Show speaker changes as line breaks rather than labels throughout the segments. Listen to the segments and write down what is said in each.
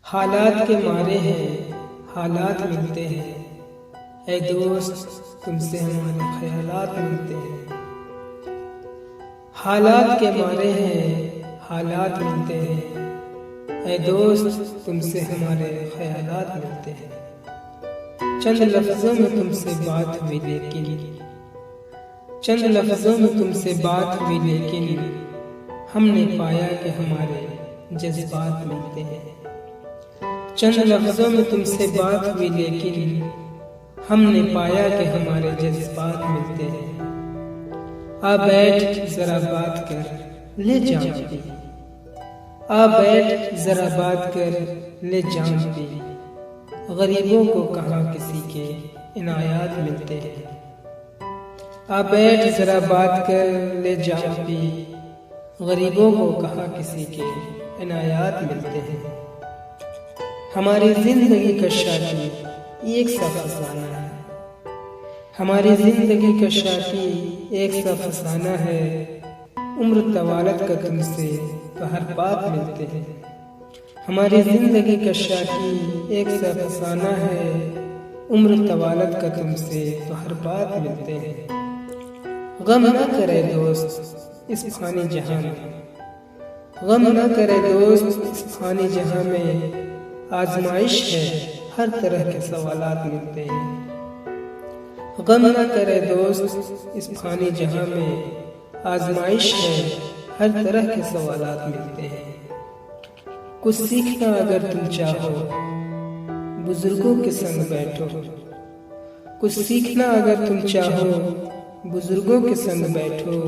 हालात के मारे हैं, हालात मिलते हैं। ऐ दोस्त, तुमसे हमारे ख्यालात मिलते हैं। हालात के मारे हैं, हालात मिलते हैं। ऐ दोस्त, तुमसे हमारे ख्यालात मिलते हैं। चंद लफ्जों में तुमसे बात हुई लेकिन, चंद लफ्जों में तुमसे बात हुई लेकिन हमने पाया कि हमारे जज्बात मिलते हैं। चंद लफ्जों में तुमसे बात हुई लेकिन हमने पाया कि हमारे जज्बात मिलते हैं। आ बैठ जरा बात कर ले जाम पी, आ बैठ जरा बात कर ले जाम पी। गरीबों को कहाँ किसी के इनायात मिलते हैं। आ बैठ जरा बात कर ले जाम पी। गरीबों को कहाँ किसी के इनायात मिलते हैं। हमारी जिंदगी का शाकी एक सा फसाना है। हमारी जिंदगी का शाकी एक सा फसाना है। उम्र तवालत का तुमसे तो हर बात मिलते हैं। हमारी जिंदगी का शाकी एक सा फसाना है। उम्र तवालत का तुमसे तो हर बात मिलते हैं। गम न करे दोस्त इस फानी जहां में, गम न करे दोस्त इस फानी जहां में। आजमाइश है हर तरह के सवालात मिलते हैं। गम न करे दोस्त इस फानी जहां में। आजमाइश है हर तरह के सवालात मिलते हैं। कुछ सीखना अगर तुम चाहो बुजुर्गों के संग बैठो। कुछ सीखना अगर तुम चाहो बुजुर्गों के संग बैठो।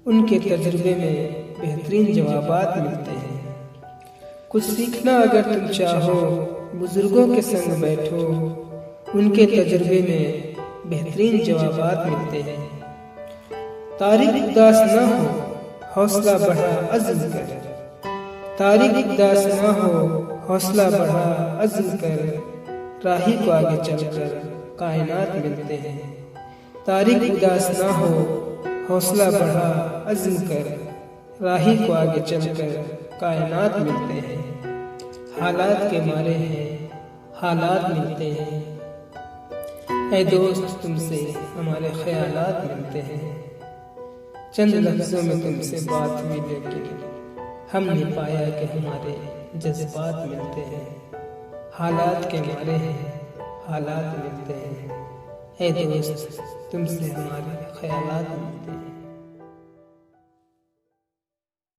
उनके तजुर्बे में बेहतरीन जवाबात मिलते हैं। कुछ सीखना अगर तुम चाहो बुजुर्गों के संग बैठो। उनके तजुर्बे में बेहतरीन जवाबात मिलते हैं। तारीख उदास न हो हौसला बढ़ा अज़्म कर। तारीख उदास न हो हौसला बढ़ा अज़्म कर। राही को आगे चलकर कायनात मिलते हैं। तारीख उदास न हो हौसला बढ़ा अज़्म कर। राही को आगे चलकर कायनात मिलते हैं। हालात के मारे हैं, हालात मिलते हैं। ऐ दोस्त, तुमसे हमारे ख्यालात मिलते हैं। चंद लफ्जों में तुमसे बात हुई लेकिन हमने पाया कि हमारे जज्बात मिलते हैं। हालात के मारे हैं, हालात मिलते हैं। ऐ दोस्त, तुमसे हमारे ख्यालात मिलते हैं।